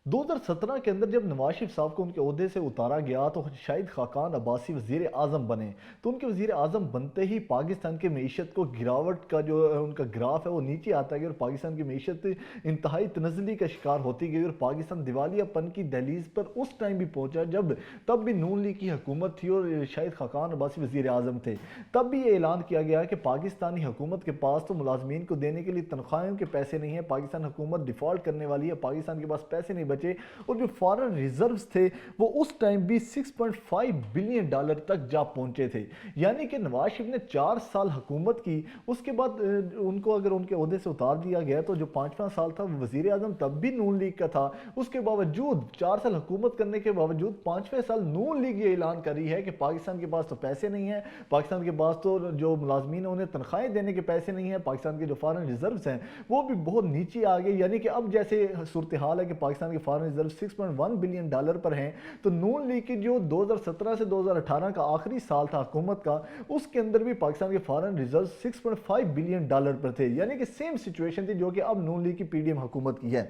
2017 کے اندر جب نواز شریف صاحب کو ان کے عہدے سے اتارا گیا تو شاہد خاقان عباسی وزیر اعظم بنے، تو ان کے وزیر اعظم بنتے ہی پاکستان کی معیشت کو گراوٹ کا جو ان کا گراف ہے وہ نیچے آتا گیا، اور پاکستان کی معیشت انتہائی تنزلی کا شکار ہوتی گئی، اور پاکستان دیوالیہ پن کی دہلیز پر اس ٹائم بھی پہنچا جب تب بھی نون لیگ کی حکومت تھی اور شاہد خاقان عباسی وزیر اعظم تھے۔ تب بھی یہ اعلان کیا گیا کہ پاکستانی حکومت کے پاس تو ملازمین کو دینے کے لیے تنخواہوں کے پیسے نہیں ہیں، پاکستان حکومت ڈیفالٹ کرنے والی ہے، پاکستان کے پاس پیسے نہیں بچے، اور جو فارن ریزروز تھے وہ اس ٹائم بھی 6.5 بلین ڈالر تک جا پہنچے تھے۔ یعنی کہ نواز شریف نے 4 سال حکومت کی، اس کے بعد ان کو اگر ان کے عہدے سے اتار دیا گیا تو جو 5واں سال تھا وہ وزیر اعظم تب بھی نون لیگ کا تھا، اس کے باوجود 4 سال حکومت کرنے کے باوجود 5ویں سال نون لیگ یہ اعلان کر رہی ہے کہ پاکستان کے پاس تو پیسے نہیں ہیں، پاکستان کے پاس تو جو ملازمین ہیں انہیں تنخواہیں دینے کے پیسے نہیں ہیں، پاکستان کے جو فارن ریزروز ہیں وہ بھی بہت نیچے آ گئے۔ یعنی کہ اب جیسے صورتحال ہے کہ پاکستان کے فارن ریزرو 6.1 بلین ڈالر پر ہیں، تو نون لیگ کی جو 2017 سے 2018 کا آخری سال تھا حکومت کا، اس کے اندر بھی پاکستان کے فارن ریزرو 6.5 بلین ڈالر پر تھے، یعنی کہ سیم سچویشن تھی جو کہ اب نون لیگ کی پی ڈی ایم حکومت کی ہے۔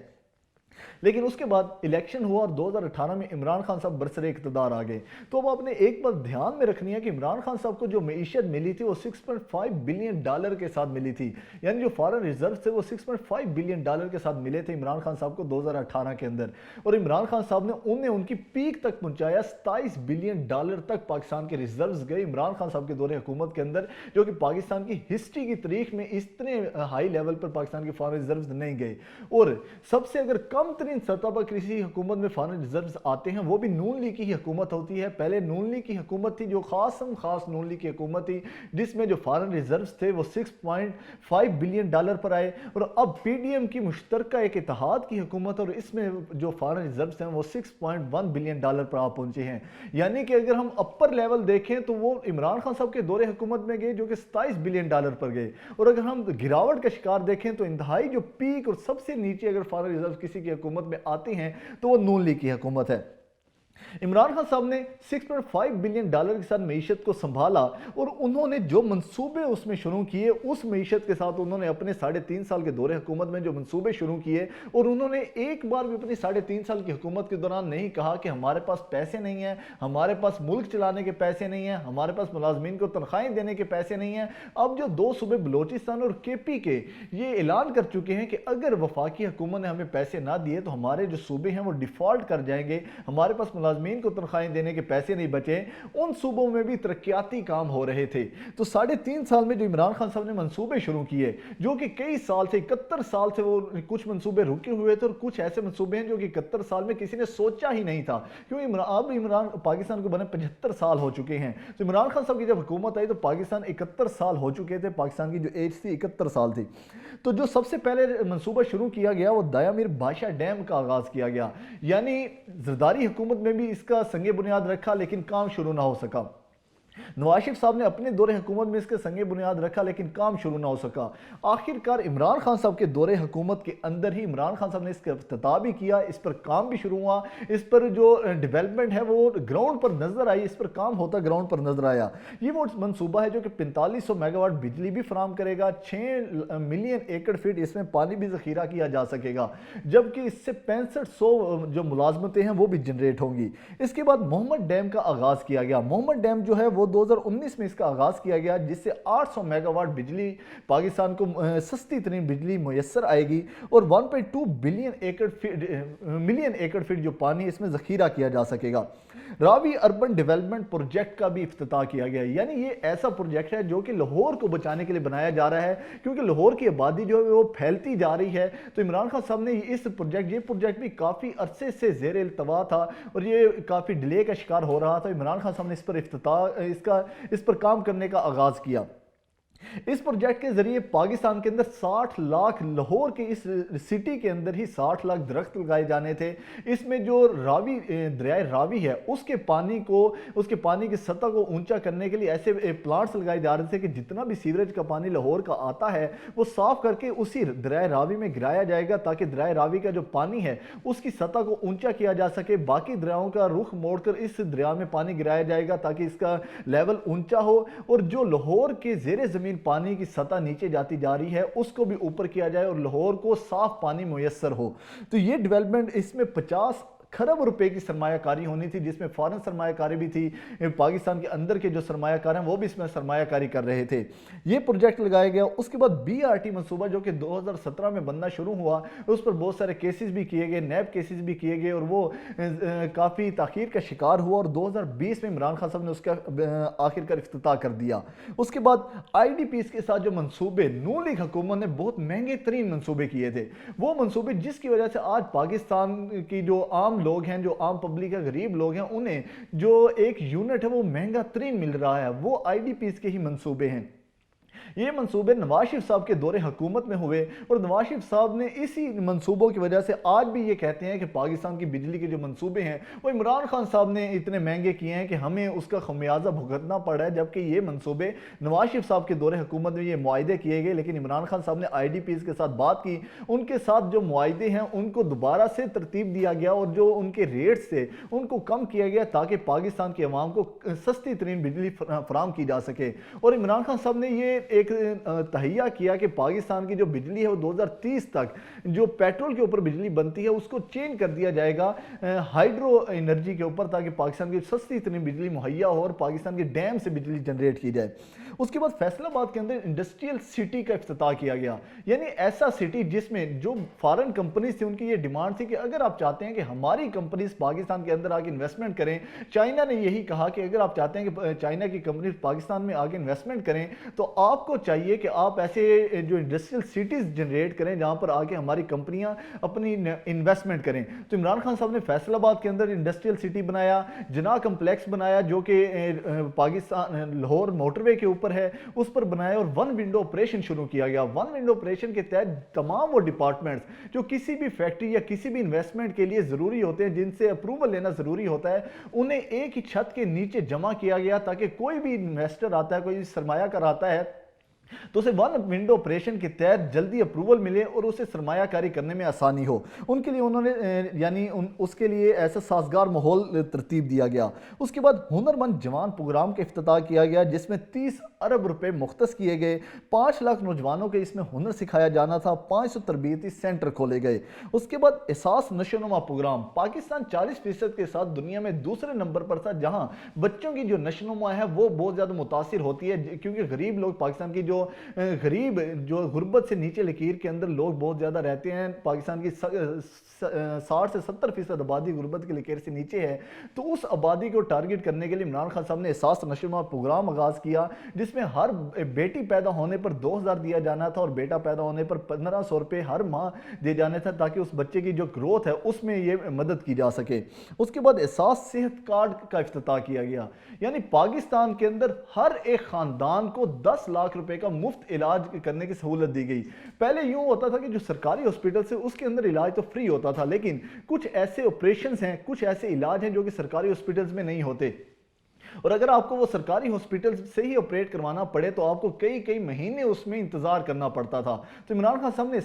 لیکن اس کے بعد الیکشن ہوا اور 2018 میں عمران خان صاحب برسر اقتدار آ گئے، تو اب آپ نے ایک بات دھیان میں رکھنی ہے کہ عمران خان صاحب کو جو معیشت ملی تھی وہ 6.5 بلین ڈالر کے ساتھ ملی تھی، یعنی جو فارن ریزرو تھے وہ 6.5 بلین ڈالر کے ساتھ ملے تھے عمران خان صاحب کو 2018 کے اندر، اور عمران خان صاحب نے انہیں ان کی پیک تک پہنچایا، 27 بلین ڈالر تک پاکستان کے ریزروز گئے عمران خان صاحب کے دور حکومت کے اندر، جو کہ پاکستان کی ہسٹری کی تاریخ میں اتنے ہائی لیول پر پاکستان کے فارن ریزروز نہیں گئے۔ اور سب سے اگر کم ترین سطح پر کسی حکومت میں فارن ریزروز آتے ہیں وہ بھی نون لیگ کی حکومت ہوتی ہے۔ پہلے نون لیگ کی حکومت تھی جو خاص نون لیگ کی حکومت تھی، جس میں جو فارن ریزروز تھے وہ 6.5 بلین ڈالر پر آئے، اور اب پی ڈی ایم کی مشترکہ ایک اتحاد کی حکومت اور اس میں جو فارن ریزروز ہیں وہ 6.1 بلین ڈالر پر آ پہنچے ہیں۔ یعنی کہ اگر ہم اپر لیول دیکھیں تو وہ عمران خان صاحب کے دور حکومت میں گئے جو کہ 27 بلین ڈالر پر گئے، اور اگر ہم گراوٹ کا شکار دیکھیں تو انتہائی جو پیک اور سب سے نیچے اگر فارن ریزروز کسی کی حکومت میں آتی ہیں تو وہ نون لیگ کی حکومت ہے۔ عمران خان صاحب نے 6.5 بلین ڈالر کے ساتھ معیشت کو سنبھالا، اور انہوں نے جو منصوبے اس میں شروع کیے اس معیشت کے ساتھ انہوں نے اپنے 3.5 سال کے دور حکومت میں جو منصوبے شروع کیے، اور انہوں نے ایک بار بھی اپنی 3.5 سال کی حکومت کے دوران نہیں کہا کہ ہمارے پاس پیسے نہیں ہیں، ہمارے پاس ملک چلانے کے پیسے نہیں ہیں، ہمارے پاس ملازمین کو تنخواہیں دینے کے پیسے نہیں ہیں۔ اب جو 2 صوبے بلوچستان اور کے پی کے یہ اعلان کر چکے ہیں کہ اگر وفاقی حکومت نے ہمیں پیسے نہ دیے تو ہمارے جو صوبے ہیں وہ ڈیفالٹ کر جائیں گے، ہمارے پاس ملازمین کو تنخواہیں دینے کے پیسے نہیں بچے۔ ان صوبوں میں بھی ترقیاتی کام ہو رہے تھے، تو 3.5 سال میں جو عمران خان صاحب نے منصوبے شروع کیے جو کہ کئی سال سے 71 سال سے وہ کچھ منصوبے رکے ہوئے تھے، اور کچھ ایسے منصوبے ہیں جو کہ 71 سال میں کسی نے سوچا ہی نہیں تھا، کیونکہ اب عمران پاکستان کو بنے 75 سال ہو چکے ہیں، تو عمران خان صاحب کی جب حکومت آئی تو پاکستان 71 سال ہو چکے تھے، پاکستان کی جو ایج تھی 71 سال تھی۔ تو جو سب سے پہلے منصوبہ شروع کیا گیا وہ دایا میر بادشاہ ڈیم کا آغاز کیا گیا، یعنی زرداری حکومت میں بھی اس کا سنگ بنیاد رکھا لیکن کام شروع نہ ہو سکا۔ نواز شریف صاحب نے اپنے دور حکومت میں اس کے سنگ بنیاد رکھا لیکن کام شروع نہ ہو سکا۔ آخر کار عمران خان صاحب کے دور حکومت کے اندر ہی عمران خان صاحب نے اس کا افتتاح بھی کیا، اس پر کام بھی شروع ہوا، اس پر جو ڈیولپمنٹ ہے وہ گراؤنڈ پر نظر آئی، اس پر کام ہوتا گراؤنڈ پر نظر آیا۔ یہ وہ منصوبہ ہے جو کہ 4500 میگا واٹ بجلی بھی فراہم کرے گا، 6 ملین ایکڑ فٹ اس میں پانی بھی ذخیرہ کیا جا سکے گا، جبکہ اس سے 6500 جو ملازمتیں ہیں وہ بھی جنریٹ ہوں گی۔ اس کے بعد محمد ڈیم کا آغاز کیا گیا۔ محمد ڈیم جو ہے وہ 2019 میں اس کا آغاز کیا گیا، جس سے 800 میگا واٹ بجلی پاکستان کو سستی ترین بجلی میسر آئے گی، اور 1.2 ملین ایکڑ فٹ جو پانی اس میں ذخیرہ کیا جا سکے گا۔ راوی اربن ڈیولپمنٹ پروجیکٹ کا بھی افتتاح کیا گیا، یعنی یہ ایسا پروجیکٹ ہے جو کہ لاہور کو بچانے کے لیے بنایا جا رہا ہے، کیونکہ لاہور کی آبادی جو ہے وہ پھیلتی جا رہی ہے۔ تو عمران خان صاحب نے یہ پروجیکٹ بھی کافی عرصے سے زیر التوا تھا اور یہ کافی ڈیلے کا شکار ہو رہا تھا۔ عمران خان صاحب نے اس پر اس پر کام کرنے کا آغاز کیا۔ اس پروجیکٹ کے ذریعے پاکستان کے اندر 60 لاکھ لاہور کی اس سٹی کے اندر ہی 60 لاکھ درخت لگائے جانے تھے۔ اس میں جو راوی دریائے راوی ہے اس کے پانی کی سطح کو اونچا کرنے کے لیے ایسے پلانٹس لگائے جا رہے تھے کہ جتنا بھی سیوریج کا پانی لاہور کا آتا ہے وہ صاف کر کے اسی دریائے راوی میں گرایا جائے گا، تاکہ دریائے راوی کا جو پانی ہے اس کی سطح کو اونچا کیا جا سکے، باقی دریاؤں کا رخ موڑ کر اس دریا میں پانی گرایا جائے گا تاکہ اس کا لیول اونچا ہو، اور جو لاہور کے زیر زمین ज़मीन पानी की सतह नीचे जाती जा रही है उसको भी ऊपर किया जाए और लाहौर को साफ पानी मुयस्सर हो। तो ये डेवलपमेंट, इसमें 50 खरब रुपए की सरमायाकारी होनी थी, जिसमें फॉरेन सरमायाकारी भी थी, पाकिस्तान के अंदर के जो सरमायाकार हैं वो भी इसमें सरमायाकारी कर रहे थे। ये प्रोजेक्ट लगाया गया। उसके बाद BRT मंसूबा जो कि 2017 में बनना शुरू हुआ, उस पर बहुत सारे केसेस भी किए गए, नैब केसेस भी किए गए और वो काफ़ी ताख़ीर का शिकार हुआ और 2020 में इमरान खान साहब ने उसका आखिरकार इफ्तिताह कर दिया। उसके बाद IDPs के साथ जो मंसूबे नून लीग हुकूमत ने बहुत महंगे तरीन मंसूबे किए थे, वो मंसूबे जिसकी वजह से आज पाकिस्तान की जो आम लोग हैं, जो आम पब्लिक है, गरीब लोग हैं, उन्हें जो एक यूनिट है वो महंगा तरीन मिल रहा है, वो IDPs के ही मंसूबे हैं। ये मंसूबे नवाज शरीफ साहब के दौरे हुकूमत में हुए और नवाज शरीफ साहब ने इसी मंसूबों की वजह से आज भी ये कहते हैं कि पाकिस्तान की बिजली के जो मंसूबे हैं वो इमरान खान साहब ने इतने महंगे किए हैं कि हमें उसका खमियाजा भुगतना पड़ रहा है, जबकि ये मंसूबे नवाज शरीफ साहब के दौरे हुकूमत में ये मुआहदे किए गए, लेकिन इमरान खान साहब ने IDPs के साथ बात की, उनके साथ जो मुआहदे हैं उनको दोबारा से तरतीब दिया गया और जो उनके रेट्स थे उनको कम किया गया ताकि पाकिस्तान की आवाम को सस्ती तरीन बिजली फराम की जा सके। और इमरान खान साहब ने ये एक तहैया किया कि पाकिस्तान की जो बिजली है वो 2030 तक जो पेट्रोल के ऊपर बिजली बनती है उसको चेंज कर दिया जाएगा हाइड्रो एनर्जी के ऊपर, ताकि पाकिस्तान की सस्ती इतनी बिजली मुहैया हो और पाकिस्तान के डैम से बिजली जनरेट की जाए। उसके बाद फैसलाबाद के अंदर इंडस्ट्रियल सिटी का इफ्तिताह किया गया, यानी ऐसा सिटी जिसमें जो फॉरेन कंपनीज थी उनकी ये डिमांड थी कि अगर आप चाहते हैं कि हमारी कंपनीज पाकिस्तान के अंदर आके इन्वेस्टमेंट करें, चाइना ने यही कहा कि अगर आप चाहते हैं कि चाइना की कंपनीज पाकिस्तान में आके इन्वेस्टमेंट करें तो आपको चाहिए कि आप ऐसे जो इंडस्ट्रियल सिटीज जनरेट करें जहां पर आके हमारी कंपनियां अपनी इन्वेस्टमेंट करें। तो इमरान खान साहब ने फैसलाबाद के अंदर इंडस्ट्रियल सिटी बनाया, जिना कम्प्लेक्स बनाया जो कि पाकिस्तान लाहौर मोटरवे के ऊपर है, उस पर बनाया और वन विंडो ऑपरेशन शुरू किया गया। वन विंडो ऑपरेशन के तहत तमाम वो डिपार्टमेंट्स जो किसी भी फैक्ट्री या किसी भी इन्वेस्टमेंट के लिए जरूरी होते हैं, जिनसे अप्रूवल लेना जरूरी होता है, उन्हें एक ही छत के नीचे जमा किया गया ताकि कोई भी इन्वेस्टर आता है, कोई सरमायाकार आता है तो उसे वन विंडो ऑपरेशन के तहत जल्दी अप्रूवल मिले और उसे सरमायाकारी करने में आसानी हो। उनके लिए उन्होंने उसके लिए ऐसा साजगार माहौल तरतीब दिया गया। उसके बाद हुनरमंद जवान प्रोग्राम का इफ्तिताह किया गया जिसमें 30 अरब रुपए मुख्तस किए गए। 5 लाख नौजवानों के इसमें हुनर सिखाया जाना था। 500 तरबियती सेंटर खोले गए। उसके बाद एहसास नशोनुमा प्रोग्राम, पाकिस्तान 40% के साथ दुनिया में दूसरे नंबर पर था जहां बच्चों की जो नशोनुमा है वो बहुत ज़्यादा मुतासिर होती है, क्योंकि गरीब लोग, पाकिस्तान की जो गरीब जो गुर्बत से नीचे लकीर के अंदर लोग बहुत ज़्यादा रहते हैं, पाकिस्तान की 60 से 70% आबादी गुर्बत की लकीर से नीचे है। तो उस आबादी को टारगेट करने के लिए इमरान खान साहब ने एहसास नशोनुमा प्रोग्राम आगाज़ किया जिसमें हर बेटी पैदा होने पर 2000 दिया जाना था और बेटा पैदा होने पर 1500 रुपये हर माह दिए जाने था ताकि उस बच्चे की जो ग्रोथ है उसमें ये मदद की जा सके। उसके बाद एहसास सेहत कार्ड का इफ्तिताह किया गया, यानी पाकिस्तान के अंदर हर एक ख़ानदान को 10 लाख रुपए का मुफ्त इलाज करने की सहूलत दी गई। पहले यूं होता था कि जो सरकारी हॉस्पिटल से उसके अंदर इलाज तो फ्री होता था, लेकिन कुछ ऐसे ऑपरेशंस हैं, कुछ ऐसे इलाज हैं जो कि सरकारी हॉस्पिटल्स में नहीं होते, और अगर आपको वो सरकारी हॉस्पिटल से ही ऑपरेट करवाना पड़े तो आपको कई कई महीने उसमें इंतजार करना पड़ता था। तो इमरान खान साहब ने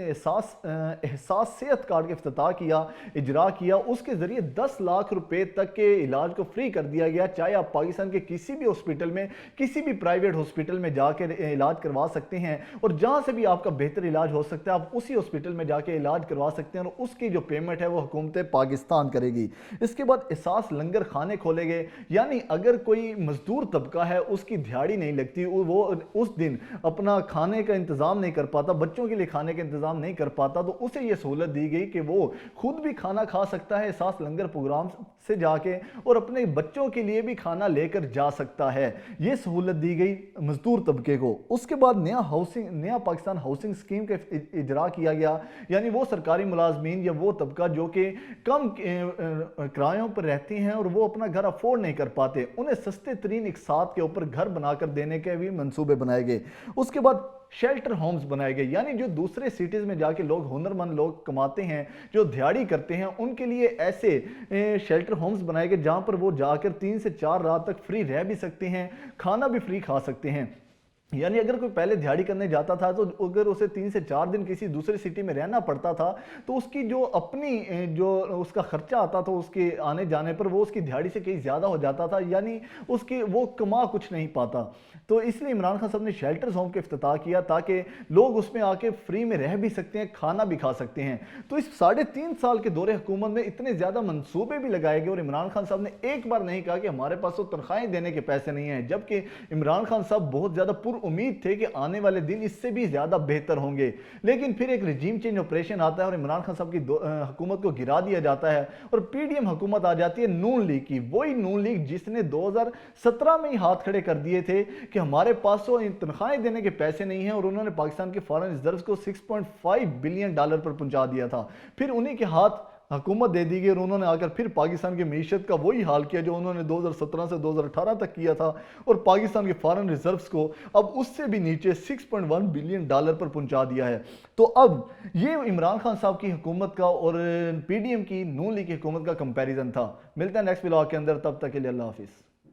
एहसास सेहत कार्ड का इफ्तिताह किया, इजरा किया, उसके जरिए 10 लाख रुपए तक के इलाज को फ्री कर दिया गया। चाहे आप पाकिस्तान के किसी भी हॉस्पिटल में, किसी भी प्राइवेट हॉस्पिटल में जाकर इलाज करवा सकते हैं और जहां से भी आपका बेहतर इलाज हो सकता है आप उसी हॉस्पिटल में जाके इलाज करवा सकते हैं और उसकी जो पेमेंट है वो हुकूमत पाकिस्तान करेगी। इसके बाद एहसास लंगर खाने खोले गए, यानी अगर कोई मजदूर तबका है उसकी दिहाड़ी नहीं लगती, वो उस दिन अपना खाने का इंतजाम नहीं कर पाता, बच्चों के लिए खाने का इंतजाम नहीं कर पाता, तो उसे ये सहूलत दी गई कि वो खुद भी खाना खा सकता है एहसास लंगर प्रोग्राम से जाके और अपने बच्चों के लिए भी खाना लेकर जा सकता है। ये सहूलत दी गई मजदूर तबके को। उसके बाद नया पाकिस्तान हाउसिंग स्कीम का इजरा किया गया, यानी वो सरकारी मुलाजमीन या वो तबका जो कि कम किरायों पर रहते हैं और वो अपना घर अफोर्ड नहीं कर पाते, उन्हें सस्ते तरीन एक साथ के ऊपर घर बनाकर देने के भी मंसूबे बनाए गए। उसके बाद शेल्टर होम्स बनाए गए, यानी जो दूसरे सिटीज में जाके लोग, हुनरमंद लोग कमाते हैं, जो दिहाड़ी करते हैं, उनके लिए ऐसे शेल्टर होम्स बनाए गए जहां पर वो जाकर 3 से 4 रात तक फ्री रह भी सकते हैं, खाना भी फ्री खा सकते हैं। यानी अगर कोई पहले दिहाड़ी करने जाता था तो अगर उसे 3 से 4 दिन किसी दूसरी सिटी में रहना पड़ता था तो उसकी जो अपनी जो उसका खर्चा आता था उसके आने जाने पर वो उसकी दिहाड़ी से कहीं ज़्यादा हो जाता था, यानी उसकी वो कमा कुछ नहीं पाता। तो इसलिए इमरान खान साहब ने शेल्टर्स होम का इफ्तिताह किया ताकि लोग उसमें आके फ्री में रह भी सकते हैं, खाना भी खा सकते हैं। तो इस 3.5 साल के दौरे हुकूमत में इतने ज़्यादा मंसूबे भी लगाए गए और इमरान खान साहब ने एक बार नहीं कहा कि हमारे पास तो तनख्वाहें देने के पैसे नहीं हैं, जबकि इमरान खान साहब बहुत ज़्यादा उम्मीद थे कि आने वाले दिन इससे भी ज्यादा बेहतर होंगे। लेकिन फिर एक रिजीम चेंज ऑपरेशन आता है और इमरान खान साहब की हुकूमत को गिरा दिया जाता है और पीडीएम हुकूमत आ जाती है नून लीग की, वही नून लीग जिसने 2017 में ही हाथ खड़े कर दिए थे कि हमारे पास तो तनख्वाहें देने के पैसे नहीं हैं, और उन्होंने पाकिस्तान के फॉरेन रिजर्व्स को $6.5 बिलियन पर पहुंचा दिया था। फिर उन्हीं के हाथ हुकूमत दे दी गई और उन्होंने आकर फिर पाकिस्तान की मीशत का वही हाल किया जो उन्होंने 2017 से 2018 तक किया था, और पाकिस्तान के फॉरेन रिजर्व्स को अब उससे भी नीचे $6.1 बिलियन पर पहुंचा दिया है। तो अब ये इमरान खान साहब की हुकूमत का और पीडीएम की नून लीग की हुकूमत का कंपैरिजन था। मिलता है नेक्स्ट व्लॉग के अंदर, तब तक के लिए अल्लाह हाफिज़।